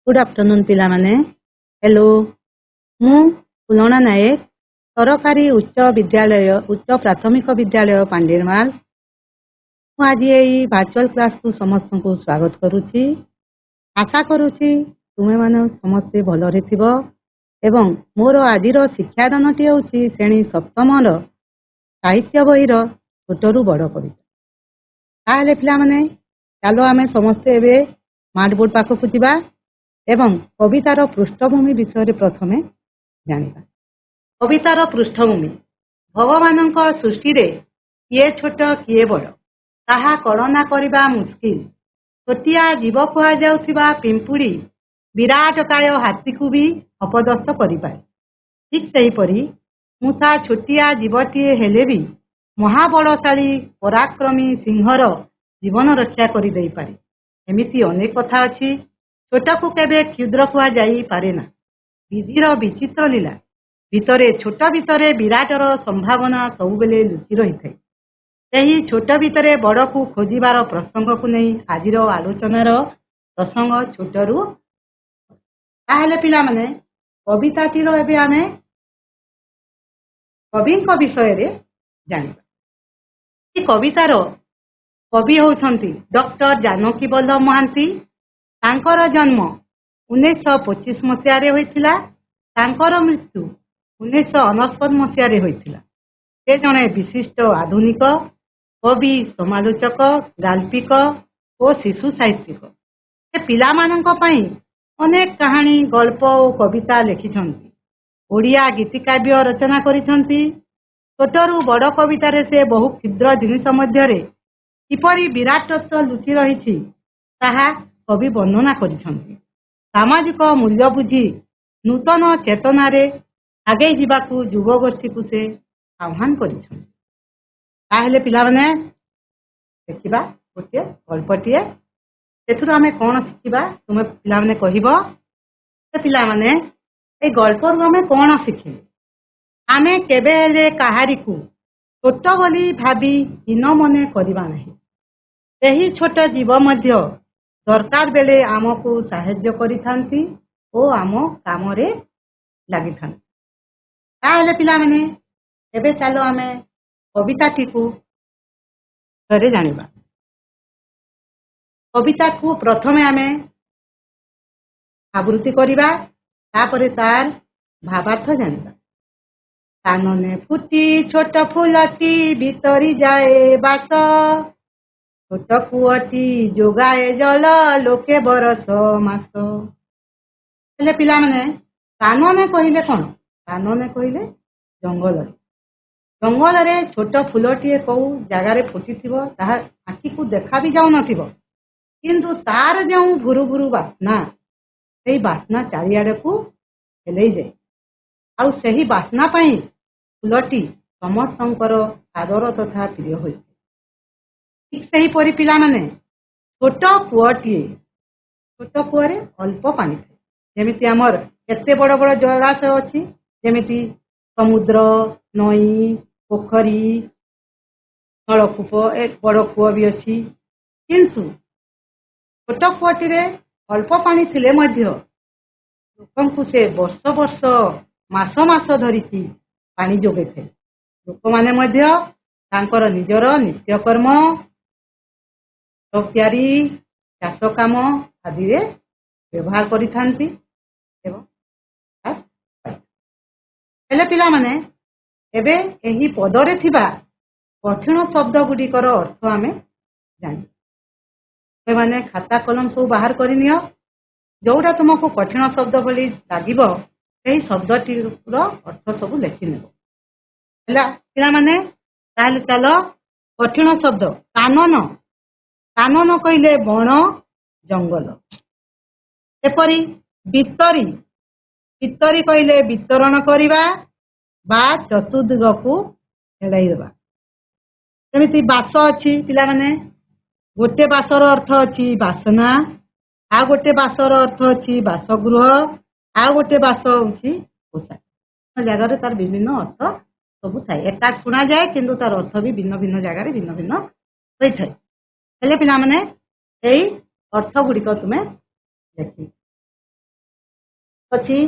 Good afternoon पिला माने hello मु फुलना नायक सरकारी उच्च प्राथमिक विद्यालय पांडेरमाल आज यही वर्चुअल क्लास को समस्त को स्वागत करुच्ची। आशा करुच्ची तुमे माने समस्ते भलरे थिबो एवं मोर आजिर शिक्षादानटी होउची श्रेणी सप्तमर साहित्य बहिर छोटरू बड़ कविता। ताहले पिला माने चलो आमे समस्ते एबे स्मार्ट बोर्ड पाखकु जिबा एवं कवितार पृष्ठभूमि विषय प्रथमे जानिबा। कवितार पृष्ठभूमि भगवानक सृष्टि रे किए छोट किए बड़ ताहा कल्पना करिबा मुस्किल। छोटिया जीव कुआ जाउथिबा पिंपुड़ी विराटकाय हाथी को भी अपदस्थ करि पारे। ठीक सेहीपरि मूसा छोटिया जीवटीए हेले भी महाबलशाली पराक्रमी सिंहर जीवन रक्षा करि देई पारे। एमिति अनेक कथा अछि। छोट को केबे क्षुद्र कुआ जाई पारे ना। विधिर विचित्र लीला भितरे छोट भितरे विराटर संभावना सबुबेले लुचि रही थाए। सेही छोट भितरे बड़ को खोजिबार प्रसंग को नहीं आजिर आलोचनार प्रसंग छोटरू। ताहेले पिला माने कविताटीर एबे आमे कविंक विषय रे जानिबा। ई कवितार कवि होउछंती डॉक्टर जानकी वल्लभ महांती। तांकर जन्म 1925 मसीह होइथिला। तांकर मृत्यु 1969 मसीह होइथिला। से जने विशिष्ट आधुनिक कवि समालोचक गाल्पिक और शिशु साहित्यिक। से पिला मानक पई अनेक कहानी गल्प और कविता लिखिछंती। ओडिया गीतिकाव्य रचना करिछंती। छोटरू बड़ कवितारे से बहु क्षुद्र जिनिष मध्यरे किपरि विराट तत्व लुचि रहिछि ताहा कवि वर्णना करिछंती। सामाजिक मूल्य बुझी नूतन चेतना रे आगे जीवाकू युवगोष्ठी को से आह्वान करिछंती। ताहेले पिला माने देखिबा गोटे गल्पटीए। सेथुर आमे कोन शिखिबा तुमे पिला माने कहिबो। से पिला माने ए गल्परु आमे कोन शिखिबे। आमे केबे हेले काहारी को छोट बोली भाबी हीन मने करिबा नाही। सेही छोट जीव मध्य दरकार बेले आमको साहाय्य करिथांती ओ आम काम रे लागिथांती। ताहेले पिला माने एबे चलो आमे कविताटी को थरे जानिबा। कविता को प्रथमे आमे आवृत्ति करिबा तापरे तार भावार्थ जानिबा। कानने फुटी छोट फूलटी भितरी जाए बास छोट कुअटी जोगाए जल लोके बरस मास। हेले पिला माने कानने कहिले कोन। कानने कहिले जंगल रे। जंगल रे छोट फूलटी को जगार फुटिथिबो ताहा आखि को देखा भी जाउ नथिबो किंतु तार जो भुरु भुरु बास्ना सेही बास्ना चारियाडे को हेलै जाए। आउ सेही बास्ना पई फूलटी समस्तंकर आदर तथा प्रिय होई। ठीक सही परि पिला माने छोट कुअटी छोट कुआरे अल्प पानी थाए। जेमिति हमर केते बड़ बड़ जलाशय अछि जेमिति समुद्र नई पोखरी नलकूप एक बड़ कुआ भी अछि किंतु छोट कुआटी रे अल्प पानी थिले मध्य लोकंकु से वर्ष वर्ष मास मास धरिकी पानी जोगे थे। लोक माने मध्य तांकर निजर नित्यकर्म तैयारी चाष काम आदि रे व्यवहार करिथांती एवं हेले पिला माने एबे एही पदरे थिबा कठिन शब्द गुडिकर अर्थ आमे जानि। ए माने खाता कलम सब बाहर करिनियो जोडा तुमको कठिन शब्द बोली लागिबो सेही शब्दटीर अर्थ सब लेखि नेबो। हला पिला माने ताले चलो कठिन शब्द कानन। कानन कहिले बण जंगल। एपरि वितरी वितरी कहिले वितरण करिबा बा चतुर्दिग को हेलाई देबा। जेमिति बास अछि पिला माने गोटे बासर अर्थ अछि बासना आ गोटे बासर अर्थ अछि बासगृह आ गोटे बास होछि पोषाक। जगह रे तार विभिन्न अर्थ सब थाए। एका सुना जाए किंतु तार अर्थ भी भिन्न भिन्न जगह रे भिन्न भिन्न होई थाए। हेले पिला माने एई अर्थ गुडी को तुमे देखि। ଅଛି।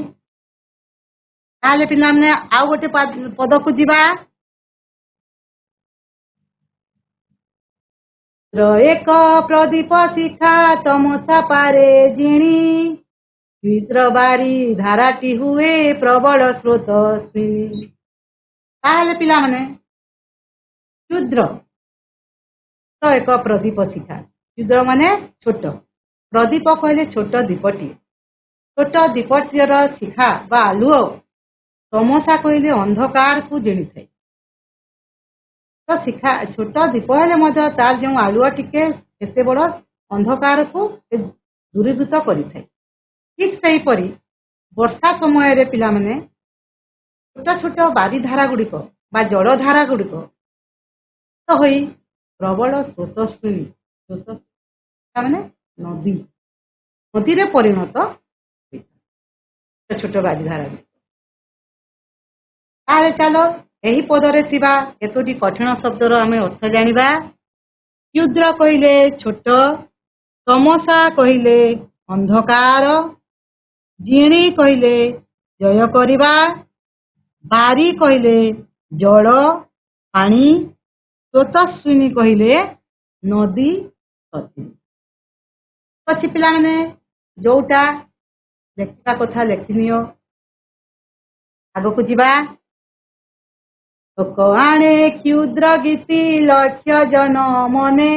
ତାହେଲେ ପିଲାମାନେ ଆଉ ଗୋଟେ ପଦକୁ ଯିବା। ଏକ ପ୍ରଦୀପ ଶିଖା ତମସା ପାରେ ଜିଣି କ୍ଷୁଦ୍ର ବାରି ଧାରାଟି ହୁଏ ପ୍ରବଳ ସ୍ରୋତ ସ୍ୱିନୀ। ତାହେଲେ ପିଲାମାନେ କ୍ଷୁଦ୍ର ତ ଏକ ପ୍ରଦୀପ ଶିଖା, କ୍ଷୁଦ୍ର ମାନେ ଛୋଟ, ପ୍ରଦୀପ କହିଲେ ଛୋଟ ଦୀପଟିଏ, ଛୋଟ ଦୀପଟିର ଶିଖା ବା ଆଲୁଅ, ତମସା କହିଲେ ଅନ୍ଧକାରକୁ ଜିଣିଥାଏ। ତ ଶିଖା ଛୋଟ ଦୀପ ହେଲେ ମଧ୍ୟ ତାର ଯେଉଁ ଆଲୁଅ ଟିକେ ଏତେ ବଡ଼ ଅନ୍ଧକାରକୁ ଦୂରୀଭୂତ କରିଥାଏ। ଠିକ୍ ସେହିପରି ବର୍ଷା ସମୟରେ ପିଲାମାନେ ଛୋଟ ଛୋଟ ବାରିଧାରା ଗୁଡ଼ିକ ବା ଜଳଧାରା ଗୁଡ଼ିକ ହୋଇ ପ୍ରବଳ ସ୍ରୋତ ମାନେ ନଦୀରେ ପରିଣତ ହୋଇଥାଏ ଛୋଟ ବାରିଧାରା ଗୁଡ଼ିକ। ତାହେଲେ ଚାଲ ଏହି ପଦରେ ଥିବା କେତୋଟି କଠିନ ଶବ୍ଦର ଆମେ ଅର୍ଥ ଜାଣିବା। କ୍ଷୁଦ୍ର କହିଲେ ଛୋଟ, ତମସା କହିଲେ ଅନ୍ଧକାର, ଜିଣି କହିଲେ ଜୟ କରିବା, ବାରି କହିଲେ ଜଳ ପାଣି, ସ୍ରୋତସ୍ୱିନୀ କହିଲେ ନଦୀ ସଦୃଶ। ଅଛି ପିଲାମାନେ ଯୋଉଟା ଲେଖିବା କଥା ଲେଖିନିଅ। ଆଗକୁ ଯିବା। ଲୋକ ଆଣେ କ୍ଷୁଦ୍ର ଗୀତି ଲକ୍ଷ୍ୟ ଜନ ମନେ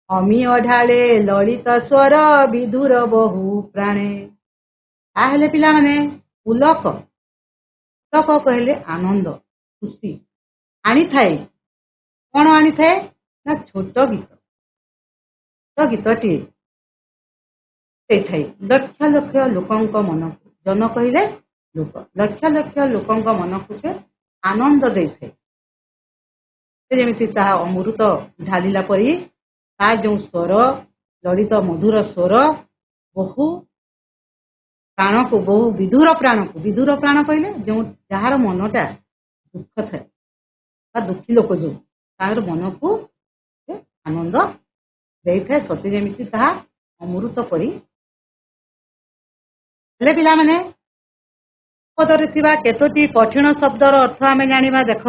ଅମିୟ ଢାଳେ ଲଳିତ ସ୍ୱର ବିଧୁର ବହୁ ପ୍ରାଣେ। ତାହେଲେ ପିଲାମାନେ ପୁଲକ କହିଲେ ଆନନ୍ଦ ଖୁସି ଆଣିଥାଏ। କଣ ଆଣିଥାଏ ନା ଛୋଟ ଗୀତଟିଏ ଦେଇଥାଏ ଲକ୍ଷ ଲକ୍ଷ ଲୋକଙ୍କ ମନକୁ, ଜନ କହିଲେ ଲୋକ, ଲକ୍ଷ ଲକ୍ଷ ଲୋକଙ୍କ ମନକୁ ସେ ଆନନ୍ଦ ଦେଇଥାଏ। ସେ ଯେମିତି ତାହା ଅମୃତ ଢାଳିଲା ପରି ତା ଯେଉଁ ସ୍ୱର, ଲଳିତ ମଧୁର ସ୍ୱର ବହୁ ପ୍ରାଣକୁ, ବହୁ ବିଧୁର ପ୍ରାଣକୁ, ବିଧୁର ପ୍ରାଣ କହିଲେ ଯେଉଁ ଯାହାର ମନଟା ଦୁଃଖ ଥାଏ ବା ଦୁଃଖୀ ଲୋକ ଯେଉଁ ତାହାର ମନକୁ ସେ ଆନନ୍ଦ ଦେଇଥାଏ, ସତେ ଯେମିତି ତାହା ଅମୃତ ପରି। ହେଲେ ପିଲାମାନେ ପଦରେ ଥିବା କେତୋଟି କଠିନ ଶବ୍ଦର ଅର୍ଥ ଆମେ ଜାଣିବା। ଦେଖ,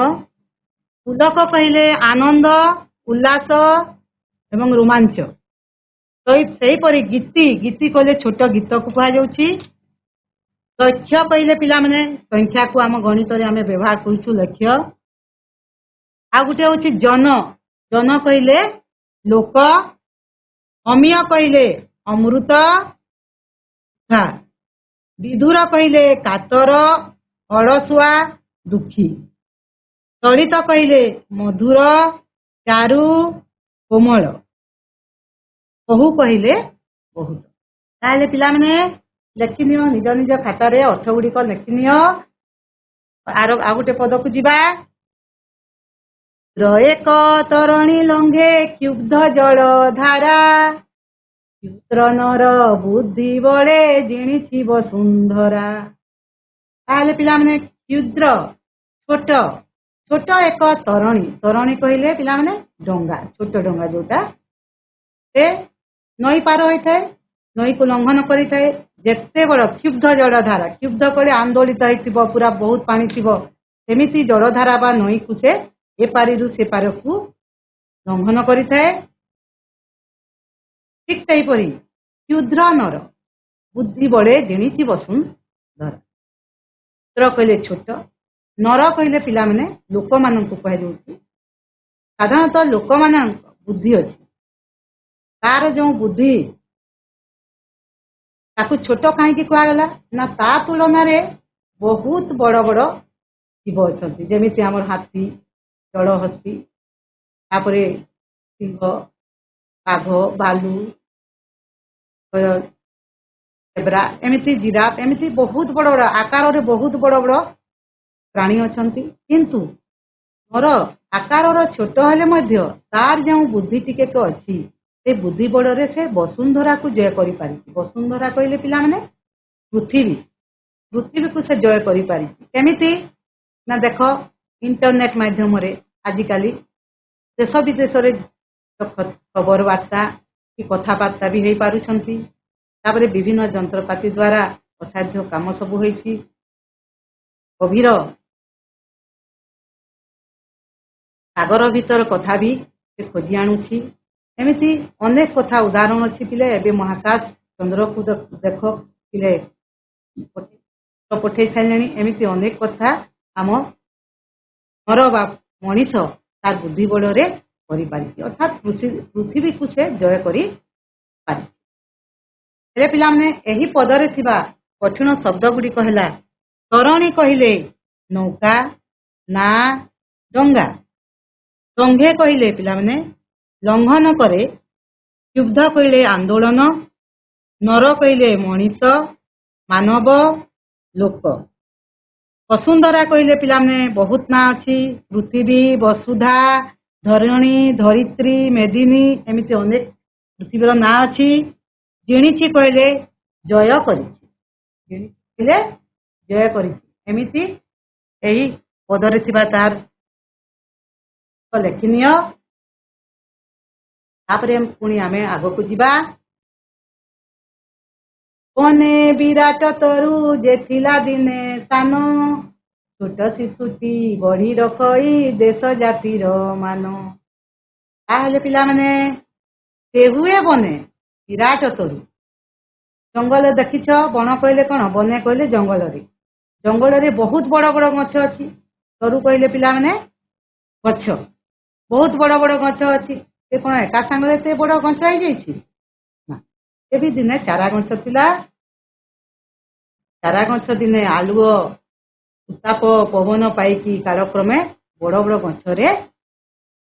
ପୁଲକ କହିଲେ ଆନନ୍ଦ, ଉଲ୍ଲାସ ଏବଂ ରୋମାଞ୍ଚ। ସେହିପରି ଗୀତି କହିଲେ ଛୋଟ ଗୀତକୁ କୁହାଯାଉଛି। ଲକ୍ଷ୍ୟ କହିଲେ ପିଲାମାନେ ସଂଖ୍ୟାକୁ ଆମ ଗଣିତରେ ଆମେ ବ୍ୟବହାର କରୁଛୁ ଲକ୍ଷ୍ୟ। ଆଉ ଗୋଟେ ହଉଛି ଜନ କହିଲେ ଲୋକ, ଅମିୟ କହିଲେ ଅମୃତ, ବିଧୁର କହିଲେ କାତର ଅଳସୁଆ ଦୁଃଖୀ, ଲଳିତ କହିଲେ ମଧୁର ଚାରୁ କୋମଳ, ବହୁ କହିଲେ ବହୁତ। ତାହେଲେ ପିଲାମାନେ ଲେଖିନିଅ, ନିଜ ନିଜ ଖାତାରେ ଅର୍ଥ ଗୁଡ଼ିକ ଲେଖିନିଅ। ଆଉ ଗୋଟେ ପଦକୁ ଯିବା। ଏକ ତରଣୀ ଲଙ୍ଘେ କ୍ଷୁବ୍ଧ ଜଳ ଧାରା କ୍ଷୁଦ୍ର ନର ବୁଦ୍ଧି ବଳେ ଜିଣିଛି ବସୁନ୍ଧରା। ତାହେଲେ ପିଲାମାନେ କ୍ଷୁଦ୍ର ଛୋଟ ଏକ ତରଣୀ କହିଲେ ପିଲାମାନେ ଡଙ୍ଗା, ଛୋଟ ଡଙ୍ଗା ଯୋଉଟା ସେ ନଈ ପାର ହୋଇଥାଏ, ନଈକୁ ଲଙ୍ଘନ କରିଥାଏ। ଯେତେ ବଡ଼ କ୍ଷୁବ୍ଧ ଜଳ ଧାରା, କ୍ଷୁବ୍ଧ କରି ଆନ୍ଦୋଳିତ ହେଇଥିବ, ପୁରା ବହୁତ ପାଣି ଥିବ, ସେମିତି ଜଳଧାରା ବା ନଈକୁ ସେ ଏ ପାରିରୁ ସେ ପାରିକୁ ଲଙ୍ଘନ କରିଥାଏ। ଠିକ୍ ସେହିପରି କ୍ଷୁଦ୍ର ନର ବୁଦ୍ଧି ବଳେ ଜିଣିଛି ବସୁନ୍ଧରା। କ୍ଷୁଦ୍ର କହିଲେ ଛୋଟ, ନର କହିଲେ ପିଲାମାନେ ଲୋକମାନଙ୍କୁ କୁହାଯାଉଛି। ସାଧାରଣତଃ ଲୋକମାନଙ୍କ ବୁଦ୍ଧି ଅଛି, ତାର ଯେଉଁ ବୁଦ୍ଧି ତାକୁ ଛୋଟ କାହିଁକି କୁହାଗଲା ନା ତା ତୁଳନାରେ ବହୁତ ବଡ଼ ବଡ଼ ଜୀବ ଅଛନ୍ତି। ଯେମିତି ଆମର ହାତୀ, ଜଳହସ୍ତୀ, ତାପରେ ସିଂହ, ବାଘ, ଭାଲୁ, ଜେବ୍ରା, ଏମିତି ଜିରାଫ, ଏମିତି ବହୁତ ବଡ଼ ବଡ଼ ଆକାରରେ ବହୁତ ବଡ଼ ବଡ଼ ପ୍ରାଣୀ ଅଛନ୍ତି। କିନ୍ତୁ ମୋର ଆକାରର ଛୋଟ ହେଲେ ମଧ୍ୟ ତାର ଯେଉଁ ବୁଦ୍ଧି ଟିକେ ଅଛି, ସେ ବୁଦ୍ଧି ବଳରେ ସେ ବସୁନ୍ଧରାକୁ ଜୟ କରିପାରିଛି। ବସୁନ୍ଧରା କହିଲେ ପିଲାମାନେ ପୃଥିବୀକୁ ସେ ଜୟ କରିପାରିଛି। କେମିତି ନା ଦେଖ, ଇଣ୍ଟରନେଟ୍ ମାଧ୍ୟମରେ ଆଜିକାଲି ଦେଶ ବିଦେଶରେ ଖବର ବାର୍ତ୍ତା କି କଥାବାର୍ତ୍ତା ବି ହେଇପାରୁଛନ୍ତି। ତାପରେ ବିଭିନ୍ନ ଯନ୍ତ୍ରପାତି ଦ୍ୱାରା ଅସାଧ୍ୟ କାମ ସବୁ ହୋଇଛି। ଗଭୀର ସାଗର ଭିତର କଥା ବି ସେ ଖୋଜି ଆଣୁଛି। ଏମିତି ଅନେକ କଥା ଉଦାହରଣ ଅଛି ପିଲେ। ଏବେ ମହାକାଶ ଚନ୍ଦ୍ରକୁ ଦେଖ ପିଲେ ପଠେଇ ସାରିଲେଣି। ଏମିତି ଅନେକ କଥା ଆମ ଘର ବା ମଣିଷ ତାର ବୁଦ୍ଧି ବଳରେ କରିପାରିଛି, ଅର୍ଥାତ୍ ପୃଥିବୀକୁ ସେ ଜୟ କରିପାରିଛି। ହେଲେ ପିଲାମାନେ ଏହି ପଦରେ ଥିବା କଠିନ ଶବ୍ଦ ଗୁଡ଼ିକ ହେଲା ତରଣୀ କହିଲେ ନୌକା, ନା, ଡଙ୍ଗା। ସଂଘେ କହିଲେ ପିଲାମାନେ ଲଙ୍ଘନ କରେ, ଯୁଦ୍ଧ କହିଲେ ଆନ୍ଦୋଳନ, ନର କହିଲେ ମଣିଷ, ମାନବ, ଲୋକ। ବସୁନ୍ଧରା କହିଲେ ପିଲାମାନେ ବହୁତ ନାଁ ଅଛି। ପୃଥିବୀ, ବସୁଧା, ଧରଣୀ, ଧରିତ୍ରୀ, ମେଦିନୀ, ଏମିତି ଅନେକ ପୃଥିବୀର ନାଁ ଅଛି। ଜିଣିଛି କହିଲେ ଜୟ କରିଛି, ଜିଣିଥିଲେ ଜୟ କରିଛି। ଏମିତି ଏହି ପଦରେ ଥିବା ତାର ଲେଖନୀୟ। ତାପରେ ପୁଣି ଆମେ ଆଗକୁ ଯିବା। ବନେ ବିରାଟ ତରୁ ଯେ ଥିଲା ଦିନେ ସାନ, ଛୋଟ ଶିଶୁଟି ବଢି ରଖଇ ଦେଶ ଜାତିର ମାନ। ତାହେଲେ ପିଲାମାନେ ସେ ହୁଏ ବନେ ବିରାଟ ତରୁ। ଜଙ୍ଗଲ ଦେଖିଛ, ବଣ କହିଲେ କଣ? ବନେ କହିଲେ ଜଙ୍ଗଲରେ। ଜଙ୍ଗଲରେ ବହୁତ ବଡ ବଡ ଗଛ ଅଛି। ତରୁ କହିଲେ ପିଲାମାନେ ଗଛ, ବହୁତ ବଡ ବଡ ଗଛ ଅଛି। ସେ କଣ ଏକା ସାଙ୍ଗରେ ଏତେ ବଡ ଗଛ ହେଇଯାଇଛି ନା। ସେ ବି ଦିନେ ଚାରା ଗଛ ଥିଲା। ଚାରା ଗଛ ଦିନେ ଆଲୁଅ, ଉତ୍ତାପ, ପବନ ପାଇକି କାଳକ୍ରମେ ବଡ ବଡ ଗଛରେ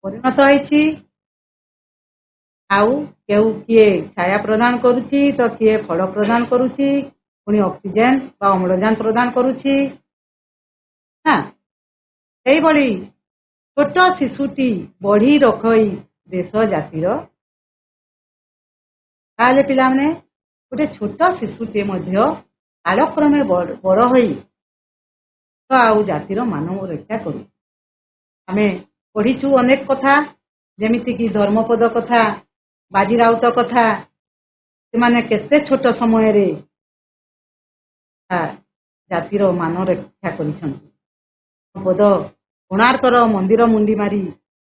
ପରିଣତ ହେଇଛି। ଆଉ କିଏ ଛାୟା ପ୍ରଦାନ କରୁଛି ତ କିଏ ଫଳ ପ୍ରଦାନ କରୁଛି, ପୁଣି ଅକ୍ସିଜେନ ବା ଅମ୍ଳଜାନ ପ୍ରଦାନ କରୁଛି ନା। ସେଇଭଳି ଛୋଟ ଶିଶୁଟି ବଢି ରଖଇ ଦେଶ ଜାତିର। ତାହେଲେ ପିଲାମାନେ ଗୋଟେ ଛୋଟ ଶିଶୁଟିଏ ମଧ୍ୟ କାଳକ୍ରମେ ବଡ ହୋଇ ଆଉ ଜାତିର ମାନବ ରକ୍ଷା କରୁ। ଆମେ ପଢିଛୁ ଅନେକ କଥା, ଯେମିତିକି ଧର୍ମପଦ କଥା, ବାଜି ରାଉତ କଥା। ସେମାନେ କେତେ ଛୋଟ ସମୟରେ ଜାତିର ମାନ ରକ୍ଷା କରିଛନ୍ତି। ପଦ କୋଣାର୍କର ମନ୍ଦିର ମୁଣ୍ଡି ମାରି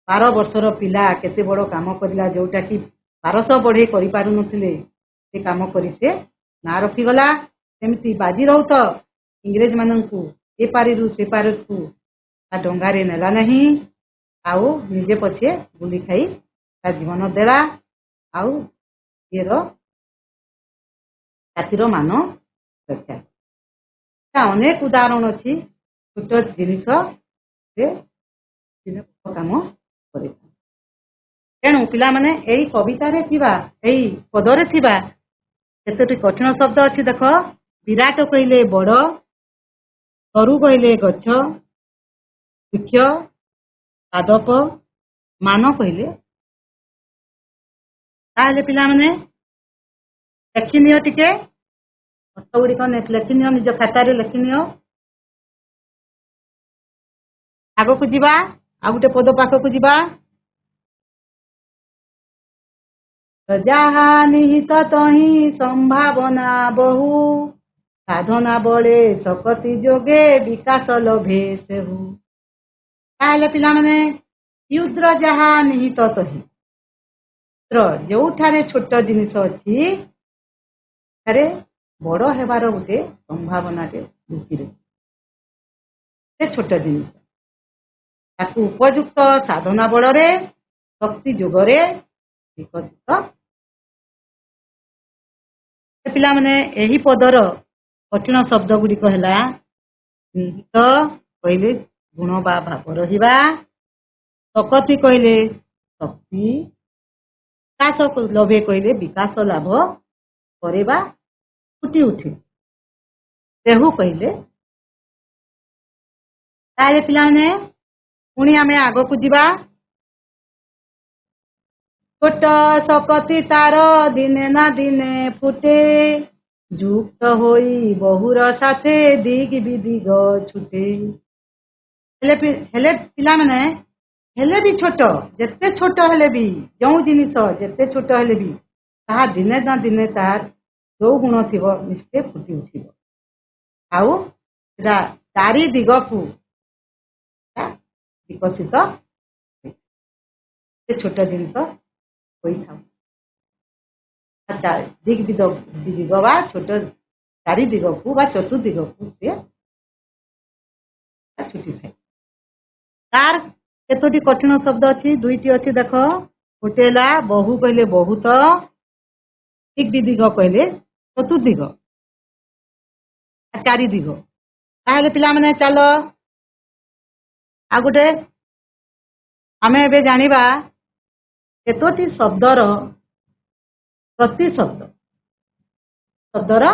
12 ବର୍ଷର ପିଲା କେତେ ବଡ କାମ କରିଲା, ଯୋଉଟା କି 1200 ବଢେଇ କରିପାରୁନଥିଲେ ସେ କାମ କରି ସେ ନାଁ ରଖିଗଲା। ସେମିତି ବାଜି ରାଉତ ଇଂରେଜ ମାନଙ୍କୁ ଏ ପାରିରୁ ସେ ପାରିକୁ ତା ଡଙ୍ଗାରେ ନେଲା ନାହିଁ, ଆଉ ନିଜେ ପଛେ ବୁଲି ଖାଇ ତା ଜୀବନ ଦେଲା। ଆଉ ଇଏର ଜାତିର ମାନ ରକ୍ଷା। ଅନେକ ଉଦାହରଣ ଅଛି। ଛୋଟ ଜିନିଷ ସେ କାମ କରିଥାଏ। ତେଣୁ ପିଲାମାନେ ଏଇ କବିତାରେ ଥିବା, ଏଇ ପଦରେ ଥିବା କେତୋଟି କଠିନ ଶବ୍ଦ ଅଛି ଦେଖ। ବିରାଟ କହିଲେ ବଡ, ତରୁ କହିଲେ ଗଛ, ବୃକ୍ଷ, ପାଦପ, ମାନ କହିଲେ। ତାହେଲେ ପିଲାମାନେ ଲେଖିନିଅ, ଟିକେ ଅର୍ଥ ଗୁଡ଼ିକ ଲେଖିନିଅ, ନିଜ ଖାତାରେ ଲେଖିନିଅ। ଆଗକୁ ଯିବା, ଆଉ ଗୋଟେ ପଦ ପାଖକୁ ଯିବା। ଯାହା ନିହିତ ତହିଁ ସମ୍ଭାବନା ବହୁ, ସାଧନା ବଳେ ଶକତି ଯୋଗେ ବିକାଶ ଲଭେ ସେହୁ। ତାହେଲେ ପିଲାମାନେ କ୍ଷୁଦ୍ର ଯାହା ନିହିତ ତହିଁ, ଯୋଉଠାରେ ଛୋଟ ଜିନିଷ ଅଛି ସେଠାରେ ବଡ ହେବାର ଗୋଟେ ସମ୍ଭାବନାଟେ ଲୁଚି ରହିଛି। ସେ ଛୋଟ ଜିନିଷ ତାକୁ ଉପଯୁକ୍ତ ସାଧନା ବଳରେ, ଶକ୍ତି ଯୋଗରେ ବିକଶିତ। ପିଲାମାନେ ଏହି ପଦର କଠିନ ଶବ୍ଦ ଗୁଡ଼ିକ ହେଲା ନିହିତ କହିଲେ ଗୁଣ ବା ଭାବ ରହିବା, ଶକତି କହିଲେ ଶକ୍ତି, ବିକାଶ ଲଭେ କହିଲେ ବିକାଶ ଲାଭ କରିବା, ଫୁଟି ଉଠେ, ସେହୁ କହିଲେ। ତାହେଲେ ପିଲାମାନେ ପୁଣି ଆମେ ଆଗକୁ ଯିବା। ଛୋଟ ଶକତି ତାର ଦିନେ ନା ଦିନେ ଫୁଟେ, ଯୁକ୍ତ ହୋଇ ବହୁର ସାଥେ ଦିଗ ବିଦିଗ ଛୁଟେ। ହେଲେ ପିଲାମାନେ ହେଲେ ବି ଛୋଟ, ଯେତେ ଛୋଟ ହେଲେ ବି, ଯେଉଁ ଜିନିଷ ଯେତେ ଛୋଟ ହେଲେ ବି ତାହା ଦିନେ ନା ଦିନେ ତାର ଯୋଉ ଗୁଣ ଥିବ ନିଶ୍ଚୟ ଫୁଟି ଉଠିବ। ଆଉ ସେଟା ଚାରି ଦିଗକୁ ବିକଶିତ ହୋଇଥାଏ। ସେ ଛୋଟ ଜିନିଷ ହୋଇଥାଉ। ଦିଗ ବା ଛୋଟ ଚାରି ଦିଗକୁ ବା ଚତୁର୍ଦିଗକୁ ସେ ଛୁଟିଥାଏ। ତାର କେତୋଟି କଠିନ ଶବ୍ଦ ଅଛି? ଦୁଇଟି ଅଛି ଦେଖ। ଗୋଟେ ହେଲା ବହୁ କହିଲେ ବହୁତ, ଦିଗ ଦିଗ କହିଲେ ଚତୁର୍ଦିଗ, ଚାରି ଦିଗ। ତାହେଲେ ପିଲାମାନେ ଚାଲ ଆଉ ଗୋଟେ ଆମେ ଏବେ ଜାଣିବା କେତୋଟି ଶବ୍ଦର ପ୍ରତିଶବ୍ଦ, ଶବ୍ଦର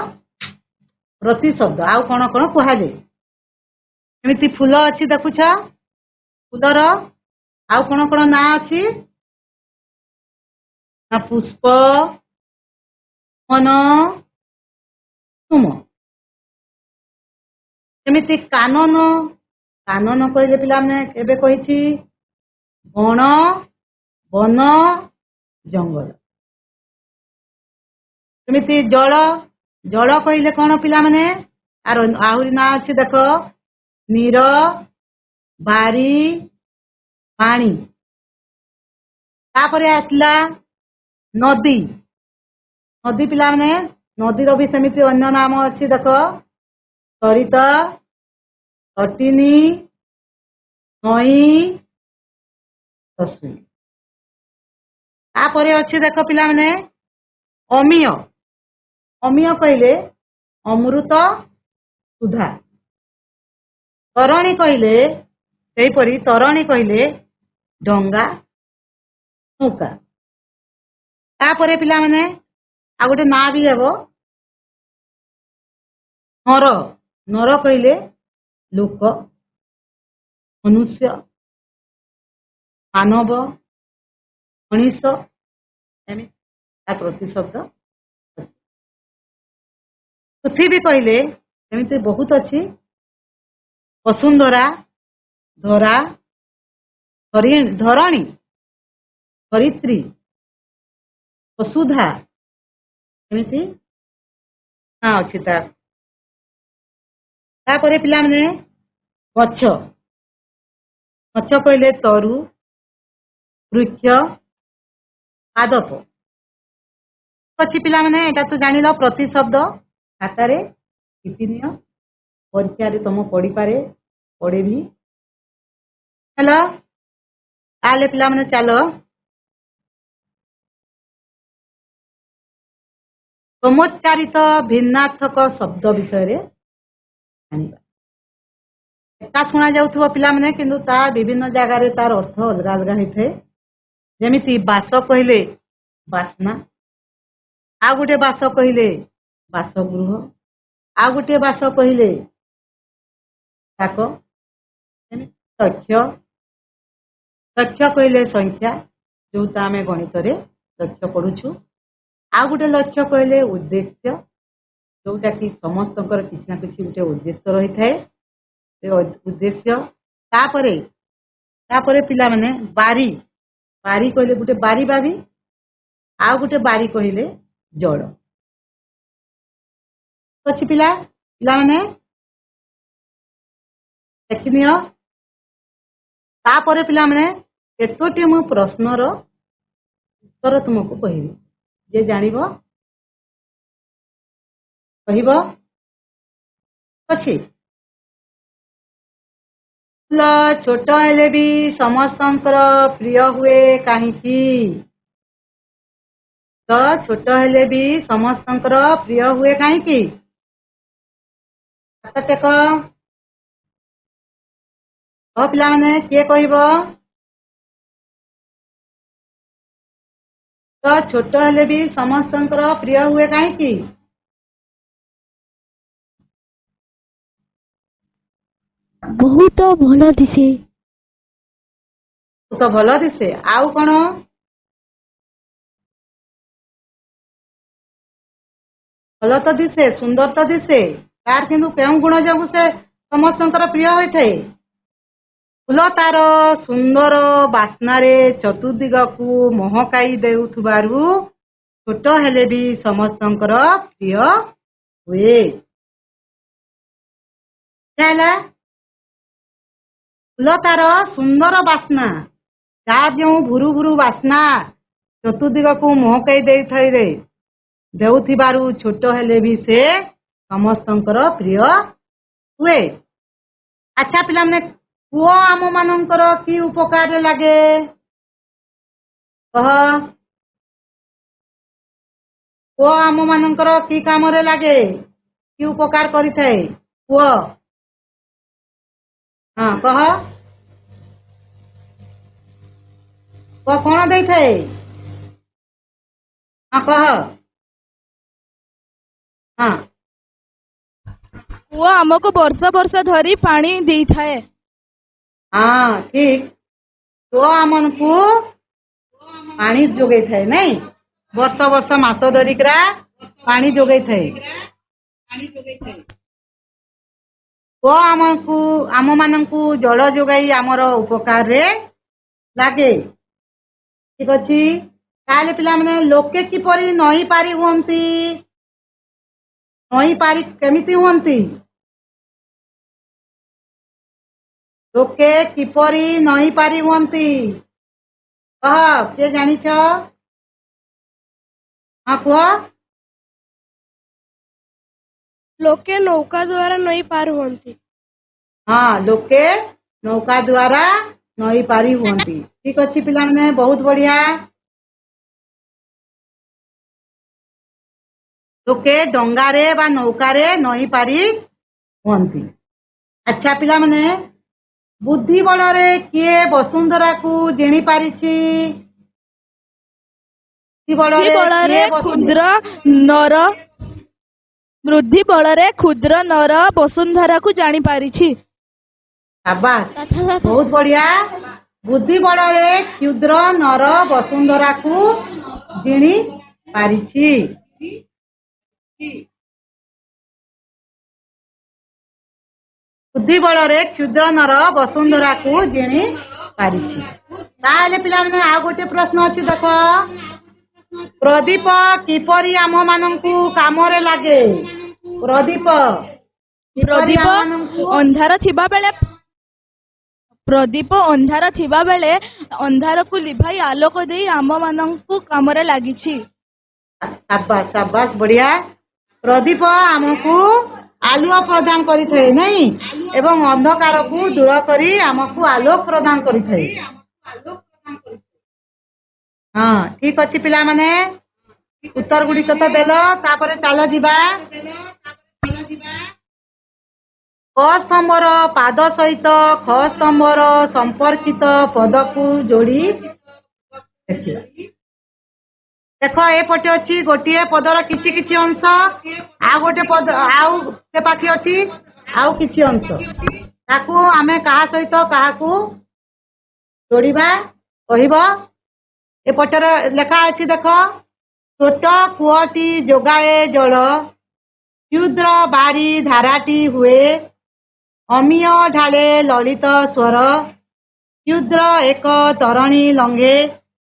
ପ୍ରତିଶବ୍ଦ ଆଉ କଣ କଣ କୁହାଯାଏ। ଏମିତି ଫୁଲ ଅଛି ଦେଖୁଛ, ଫୁଲର ଆଉ କଣ କଣ ନାଁ ଅଛି? ନା ପୁଷ୍ପ, ମନ, ସୁମ। ସେମିତି କାନନ, କାନନ କହିଲେ ପିଲାମାନେ ଏବେ କହିଛି ବଣ, ବନ, ଜଙ୍ଗଲ। ସେମିତି ଜଳ, ଜଳ କହିଲେ କଣ ପିଲାମାନେ? ଆହୁରି ନାଁ ଅଛି ଦେଖ, ନୀର, ବାରି, ପାଣି। ତାପରେ ଆସିଲା ନଦୀ, ନଦୀ ପିଲାମାନେ ନଦୀର ବି ସେମିତି ଅନ୍ୟ ନାମ ଅଛି ଦେଖ, ସରିତ, ତଟିନୀ, ନଈ, ତସୁଣୀ। ତାପରେ ଅଛି ଦେଖ ପିଲାମାନେ ଅମିୟ, ଅମିୟ କହିଲେ ଅମୃତ, ସୁଧା। ତରଣୀ କହିଲେ ସେହିପରି, ତରଣୀ କହିଲେ ଡଙ୍ଗା, ନୌକା। ତାପରେ ପିଲାମାନେ ଆଉ ଗୋଟେ ନାଁ ବି ହେବ ନର, ନର କହିଲେ ଲୋକ, ମନୁଷ୍ୟ, ମାନବ, ମଣିଷ। ଏମିତି ତା ପ୍ରତିଶବ୍ଦ। ପୃଥିବୀ କହିଲେ ଏମିତି ବହୁତ ଅଛି, ବସୁନ୍ଧରା, ଧରା, ଧରଣୀ, ଧରିତ୍ରୀ, ବସୁଧା। ଏମିତି ନାଁ ଅଛି ତାର। ତାପରେ ପିଲାମାନେ ଗଛ, ଗଛ କହିଲେ ତରୁ, ବୃକ୍ଷ, ପାଦପ। ଅଛି ପିଲାମାନେ ଏଟା ତ ଜାଣିଲ ପ୍ରତିଶବ୍ଦ। ଖାତାରେ ଟିପି ନିଅ, ପରୀକ୍ଷାରେ ତମ ପଢିପାରେ, ପଢେବି। ହେଲା, ତାହେଲେ ପିଲାମାନେ ଚାଲ ଚମତ୍କାରିତ ଭିନ୍ନାର୍ଥକ ଶବ୍ଦ ବିଷୟରେ ଜାଣିବା। ଏକା ଶୁଣା ଯାଉଥିବ ପିଲାମାନେ, କିନ୍ତୁ ତା ବିଭିନ୍ନ ଜାଗାରେ ତାର ଅର୍ଥ ଅଲଗା ଅଲଗା ହେଇଥାଏ। ଯେମିତି ବାସ କହିଲେ ବାସ୍ନା, ଆଉ ଗୋଟେ ବାସ କହିଲେ ବାସଗୃହ, ଆଉ ଗୋଟେ ବାସ କହିଲେ ତାକ। ତଥ୍ୟ, ତଥ୍ୟ କହିଲେ ସଂଖ୍ୟା, ଯୋଉଟା ଆମେ ଗଣିତରେ ଲକ୍ଷ୍ୟ କରୁଛୁ। ଆଉ ଗୋଟେ ଲକ୍ଷ୍ୟ କହିଲେ ଉଦ୍ଦେଶ୍ୟ, ଯୋଉଟା କି ସମସ୍ତଙ୍କର କିଛି ନା କିଛି ଗୋଟେ ଉଦ୍ଦେଶ୍ୟ ରହିଥାଏ, ସେ ଉଦ୍ଦେଶ୍ୟ। ତାପରେ ତାପରେ ପିଲାମାନେ ବାରି, ବାରି କହିଲେ ଗୋଟେ ବାରି ବାରି, ଆଉ ଗୋଟେ ବାରି କହିଲେ ଜଳ। ଅଛି ପିଲାମାନେ ଦେଖିନିଅ। ତାପରେ ପିଲାମାନେ କେତୋଟି ମୁଁ ପ୍ରଶ୍ନର ଉତ୍ତର ତୁମକୁ କହିବି, ଯେ ଜାଣିବ କହିବ। ଅଛି ଫୁଲ ଛୋଟ ହେଲେ ବି ସମସ୍ତଙ୍କର ପ୍ରିୟ ହୁଏ କାହିଁକି? ତ ଛୋଟ ହେଲେ ବି ସମସ୍ତଙ୍କର ପ୍ରିୟ ହୁଏ କାହିଁକି? ହାତ ଟେକ। ପିଲାମାନେ କିଏ କହିବ? ତ ଛୋଟ ହେଲେ ବି ସମସ୍ତଙ୍କର ପ୍ରିୟ ହୁଏ କାହିଁକି? ବହୁତ ଭଲ ଦିଶେ। ବହୁତ ଭଲ ଦିଶେ। ଆଉ କଣ? ଭଲ ତ ଦିଶେ, ସୁନ୍ଦର ତ ଦିଶେ। ତାର କିନ୍ତୁ କେଉଁ ଗୁଣ ଯୋଗୁଁ ସେ ସମସ୍ତଙ୍କର ପ୍ରିୟ ହୋଇଥାଏ? ଫୁଲ ତାର ସୁନ୍ଦର ବାସ୍ନାରେ ଚତୁର୍ଦିଗକୁ ମହକାଇ ଦେଉଥିବାରୁ ଛୋଟ ହେଲେ ବି ସମସ୍ତଙ୍କର ପ୍ରିୟ ହୁଏ। ହେଲା ଫୁଲ ତାର ସୁନ୍ଦର ବାସ୍ନା ଯାହା ଯେଉଁ ଭୁରୁ ଭୁରୁ ବାସ୍ନା ଚତୁର୍ଦିଗକୁ ମହକେଇ ଦେଇଥାଏ ଦେଉଥିବାରୁ ଛୋଟ ହେଲେ ବି ସେ ସମସ୍ତଙ୍କର ପ୍ରିୟ ହୁଏ। ଆଚ୍ଛା ପିଲାମାନେ କୁଅ ଆମ ମାନଙ୍କର କି ଉପକାରରେ ଲାଗେ କହ? କୁଅ ଆମ ମାନଙ୍କର କି କାମରେ ଲାଗେ କି ଉପକାର କରିଥାଏ କୁଅ? ହଁ କହ କୁଅ କଣ ଦେଇଥାଏ? ହଁ କହ। ହଁ କୂଅ ଆମକୁ ବର୍ଷ ବର୍ଷ ଧରି ପାଣି ଦେଇଥାଏ। ହଁ ଠିକ କୁଅ ଆମକୁ ପାଣି ଯୋଗେଇଥାଏ ନାଇଁ ବର୍ଷ ବର୍ଷ ମାସ ଧରିକିରା ପାଣି ଯୋଗେଇଥାଏ। କୁଅ ଆମ ମାନଙ୍କୁ ଜଳ ଯୋଗାଇ ଆମର ଉପକାରରେ ଲାଗେ। ଠିକ ଅଛି ତାହେଲେ ପିଲାମାନେ ଲୋକେ କିପରି ନଈ ପାରି ହୁଅନ୍ତି? ନଈ ପାରି କେମିତି ହୁଅନ୍ତି? ଲୋକେ କିପରି ନଈ ପାରି ହୁଅନ୍ତି କହ କିଏ ଜାଣିଛ? ହଁ କୁହ। ଲୋକେ ନୌକା ଦ୍ୱାରା ନଈ ପାର ହୁଅନ୍ତି। ହଁ ଲୋକେ ନୌକା ଦ୍ୱାରା ନଈ ପାରି ହୁଅନ୍ତି। ଠିକ ଅଛି ପିଲାମାନେ ବହୁତ ବଢିଆ। ଲୋକେ ଡଙ୍ଗାରେ ବା ନୌକାରେ ନଈ ପାରି ହୁଅନ୍ତି। ଆଚ୍ଛା ପିଲାମାନେ ବୁଦ୍ଧି ବଳରେ କିଏ ବସୁନ୍ଧରାକୁ ଜିଣି ପାରିଛି? ବୃଦ୍ଧି ବଳରେ କ୍ଷୁଦ୍ର ନର ବସୁନ୍ଧରାକୁ ଜାଣିପାରିଛି। ସାବାସ୍ ବହୁତ ବଢିଆ। ବୁଦ୍ଧି ବଳରେ କ୍ଷୁଦ୍ର ନର ବସୁନ୍ଧରାକୁ ଜିଣି ପାରିଛି। ବୁଦ୍ଧି ବଳରେ କ୍ଷୁଦ୍ର ନର ବସୁନ୍ଧରାକୁ ଜିଣି ପାରିଛି। ତାହେଲେ ପିଲାମାନେ ଆଉ ଗୋଟେ ପ୍ରଶ୍ନ ଅଛି ଦେଖ ପ୍ରଦୀପ କିପରି ଆମ ମାନଙ୍କୁ କାମରେ ଲାଗେ? ପ୍ରଦୀପ ଅନ୍ଧାର ଥିବା ବେଳେ ଅନ୍ଧାରକୁ ଲିଭାଇ ଆଲୋକ ଦେଇ ଆମ ମାନଙ୍କୁ କାମରେ ଲାଗିଛି। ସାବାସ୍ ସାବାସ୍ ବଢିଆ। ପ୍ରଦୀପ ଆମକୁ ଆଲୁଅ ପ୍ରଦାନ କରିଥାଏ ନାଇଁ ଏବଂ ଅନ୍ଧକାରକୁ ଦୂର କରି ଆମକୁ ଆଲୋକ ପ୍ରଦାନ କରିଥାଏ। ହଁ ଠିକ ଅଛି ପିଲାମାନେ ଉତ୍ତର ଗୁଡିକ ତ ଦେଲ ତାପରେ ଚାଲ ଯିବା କ ସ୍ତମ୍ଭର ପାଦ ସହିତ ଖ ସ୍ତମ୍ଭର ସମ୍ପର୍କିତ ପଦକୁ ଯୋଡ଼ି ଦେଖିବା। ଦେଖ ଏପଟେ ଅଛି ଗୋଟିଏ ପଦର କିଛି କିଛି ଅଂଶ ଆଉ ଗୋଟେ ପଦ ଆଉ ସେ ପାଖେ ଅଛି ଆଉ କିଛି ଅଂଶ ତାକୁ ଆମେ କାହା ସହିତ କାହାକୁ ଯୋଡ଼ିବା କହିବ। ଏପଟରେ ଲେଖା ଅଛି ଦେଖ ଛୋଟ କୂଅଟି ଯୋଗାଏ ଜଳ କ୍ଷୁଦ୍ର ବାରି ଧାରାଟି ହୁଏ ଅମିୟ ଢାଳେ ଲଳିତ ସ୍ୱର କ୍ଷୁଦ୍ର ଏକ ତରଣୀ ଲଙ୍ଘେ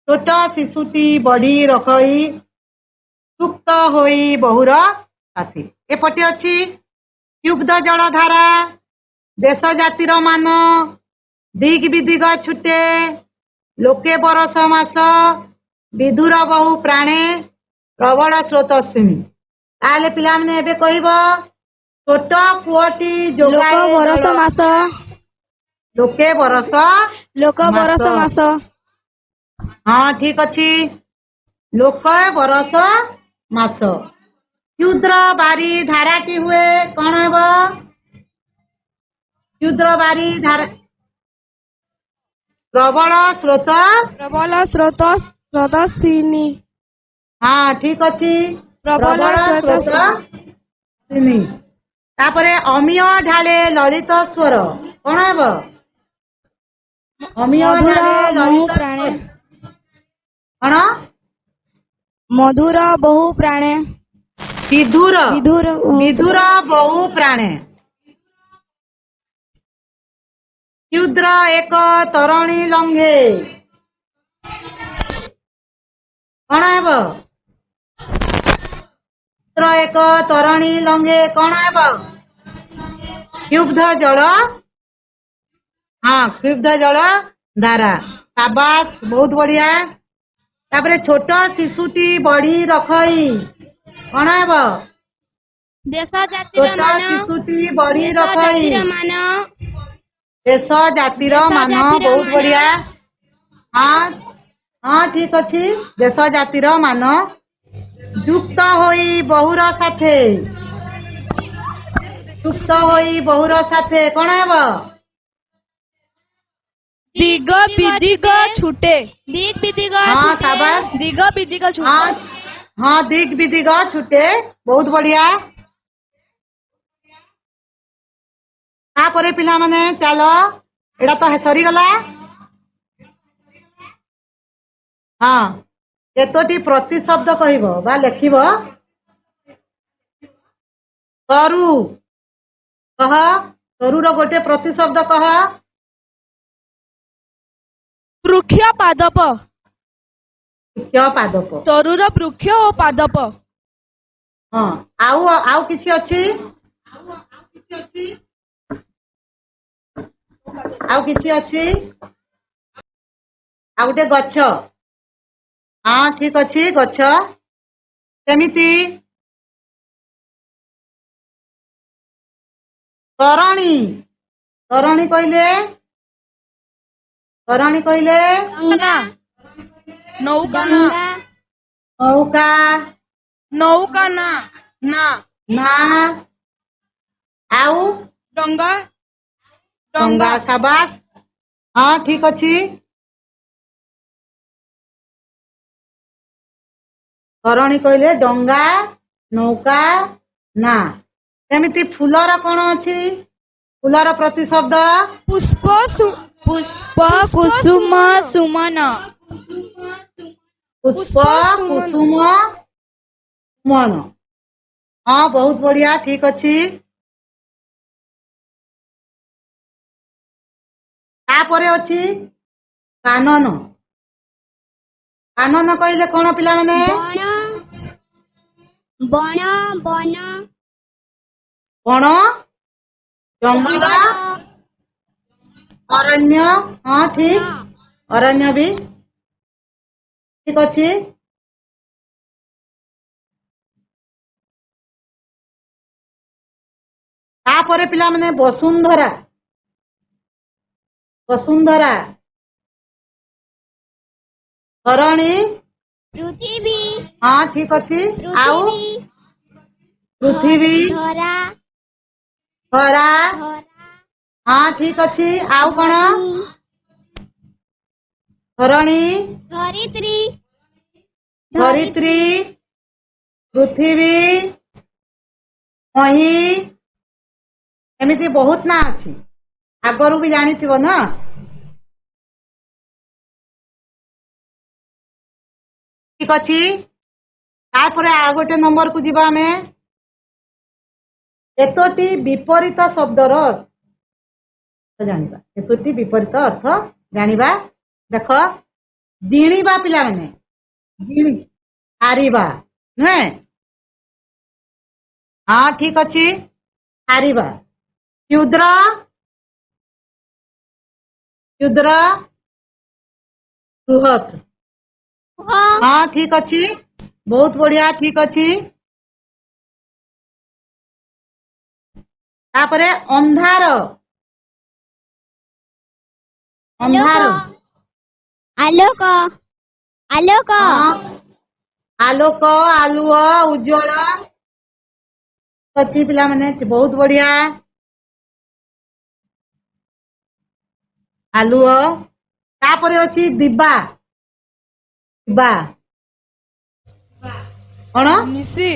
ଛୋଟ ଶିଶୁଟି ବଢି ରଖଇ ସୁକ୍ତ ହୋଇ ବହୁର ସାଥୀ। ଏପଟେ ଅଛି କ୍ଷୁବ୍ଧ ଜଳଧାରା ଦେଶ ଜାତିର ମାନ ଦିଗ ବିଦିଗ ଛୁଟେ ଲୋକେ ବରଷ ମାସ ବିଧୁର ବହୁ ପ୍ରାଣେ ପ୍ରବଳ ସ୍ରୋତସ୍ୱିନୀ। ତାହେଲେ ପିଲାମାନେ ଏବେ କହିବ ଛୋଟ କୂଅଟି ଯୋଗାଏ ବରଷ ମାସ ଲୋକେ ବରଷ ମାସ। ହଁ ଠିକ ଅଛି ଲୋକ ବରଷ ମାସ। କ୍ଷୁଦ୍ର ବାରି ଧାରାଟି ହୁଏ କଣ ହେବ? କ୍ଷୁଦ୍ର ବାରି ଧାରା ପ୍ରବଳ ସ୍ରୋତସ୍ୱିନୀ। ହଁ ଠିକ ଅଛି ପ୍ରବଳ ସ୍ରୋତସ୍ୱିନୀ। ତାପରେ ଅମିୟ ଢାଳେ ଲଳିତ ସ୍ୱର କଣ ହେବ? ଅମିୟ ଢାଳେ ଲଳିତ ସ୍ୱର କଣ? ମଧୁର ବହୁ ପ୍ରାଣେ ବିଧୁର ବହୁ ପ୍ରାଣେ। କ୍ଷୁଦ୍ର ଏକ ତରଣୀ ଲଙ୍ଘେ କଣ ହେବ? କ୍ଷୁଦ୍ର ଏକ ତରଣୀ ଲଙ୍ଘେ କଣ ହେବ? क्षुब्ध जल हाँ क्षुब्ध जल धारा शाबाश बहुत बढ़िया तापरे छोट शिशुटी बड़ी रखई कौन है देश छोट शिशुटी बड़ी रखई देश जातिर मान बहुत बढ़िया हाँ हाँ ठीक अच्छी देश जातिर मान युक्त होई बहुर साथे युक्त होई बहुर साथे कौन है दिग बिदिग छूटे दिग बिदिग हाँ शाबाश दिग बिदिग छूटे हाँ हाँ दिग बिदिग छुटे बहुत बढ़िया तापरे पिला माने चलो एटा तो सरी गला हाँ केतोटी प्रतिशब्द कहबो बा लेखिबो तरु कह तरुर गोटे प्रतिशब्द कह वृक्ष पादप मुख्य पादप तरुर वृक्ष और पादप हाँ आउ किछि अछि आउ किछि अछि आउ गोटे गछ हाँ ठीक अच्छी गछ सेमिति तरणी तरणी कहले नौका नौका नौका नौका ना ना ना आउ डंगा डंगा शाबाश हाँ ठीक अच्छी तरणी कहले डंगा नौका ना सेमिति फूलर कौन अच्छी फूलर प्रतिशब्द पुष्प पुष्प कुसुम सुमन पुष्प कुसुम मन हाँ बहुत बढ़िया ठीक अच्छी तापरे अच्छी कानन कानन कहले कौन पिला माने बन बन कौन जंगल अरण्य हाँ ठीक अरण्य भी ठीक अच्छी तापरे पिला माने वसुंधरा वसुंधरा धरणी पृथ्वी हाँ ठीक अच्छी आउ पृथ्वी धरा खरा धरा हाँ ठीक अच्छी आउ कौन धरणी धरित्री धरित्री पृथ्वी मही एमती बहुत ना अच्छी आगरू भी जानी ना ठीक अच्छी तापर आ गोटे नंबर को जीवा आमे एतोटी विपरीत शब्दर अर्थ जानिबा एतोटी विपरीत अर्थ जानिबा देख जिणीबा पिला माने जिणी हारिबा नुहे हाँ ठीक अच्छी हारिबा क्षुद्र क्षुद्र बृहत हाँ ठीक अच्छी बहुत बढ़िया ठीक अच्छी तापरे अंधार अंधार आलोक आलोक हाँ, आलोक आलुओ उज्जवल अच्छी पिला माने बहुत बढ़िया आलुओ तापरे अच्छी दिबा दिबा कौन निशी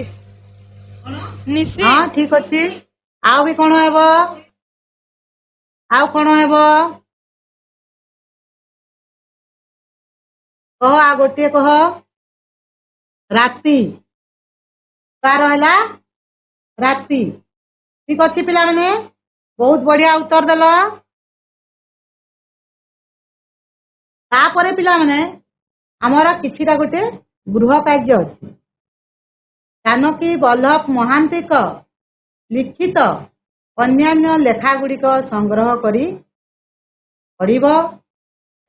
निशी हाँ ठीक अच्छी आउ भी कौन हेब आउ कौन हेब कह आ गोटे कह राति तार है राति ठीक अच्छी पिला माने बहुत बढ़िया उत्तर देल तापरे पिला माने आमर किछिटा गोटे गृह कार्य अच्छी जानकी वल्लभ महांती लिखित ଅନ୍ୟାନ୍ୟ ଲେଖାଗୁଡ଼ିକ ସଂଗ୍ରହ କରି ପଢ଼ିବ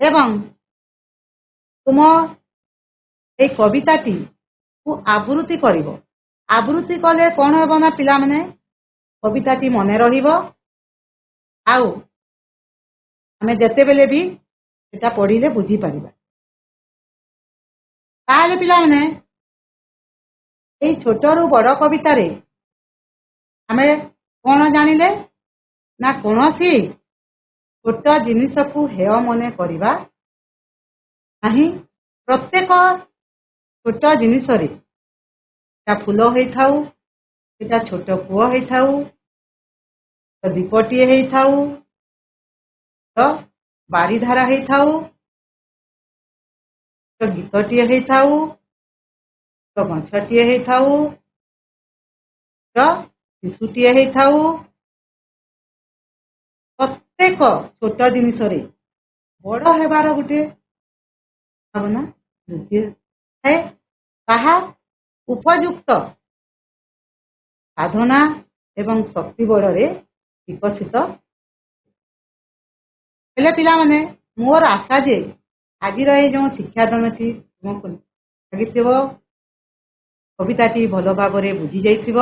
ଏବଂ ତୁମ এই କବିତାଟିକୁ ଆବୃତ୍ତି କରିବ। ଆବୃତ୍ତି କଲେ କ'ଣ ହେବ ନା ପିଲାମାନେ କବିତାଟି ମନେ ରହିବ ଆଉ ଆମେ ଯେତେବେଳେ ବି ସେଟା ପଢ଼ିଲେ ବୁଝିପାରିବା। ତାହେଲେ ପିଲାମାନେ এই ଛୋଟରୁ ବଡ଼ କବିତାରେ ଆମେ କ'ଣ ଜାଣିଲେ ନା କୌଣସି ଛୋଟ ଜିନିଷକୁ ହେୟ ମନେ କରିବା ନାହିଁ। ପ୍ରତ୍ୟେକ ଛୋଟ ଜିନିଷରେ ସେଟା ଫୁଲ ହେଇଥାଉ, ସେଟା ଛୋଟ କୂଅ ହେଇଥାଉ, ତ ଦୀପଟିଏ ହେଇଥାଉ, ତ ବାରିଧାରା ହେଇଥାଉ, ତ ଗୀତଟିଏ ହେଇଥାଉ, ତ ଗଛଟିଏ ହେଇଥାଉ, ତ ଶିଶୁଟିଏ ହେଇଥାଉ, ପ୍ରତ୍ୟେକ ଛୋଟ ଜିନିଷରେ ବଡ଼ ହେବାର ଗୋଟେ ଭାବନା ଲୁଚିଥାଏ। ତାହା ଉପଯୁକ୍ତ ସାଧନା ଏବଂ ଶକ୍ତି ବଳରେ ବିକଶିତ। ହେଲେ ପିଲାମାନେ ମୋର ଆଶା ଯେ ଆଜିର এই ଯେଉଁ ଶିକ୍ଷାଦାନଟି ତୁମକୁ ଲାଗିଥିବ, କବିତାଟି ଭଲ ଭାବରେ ବୁଝି ଯାଇଥିବ।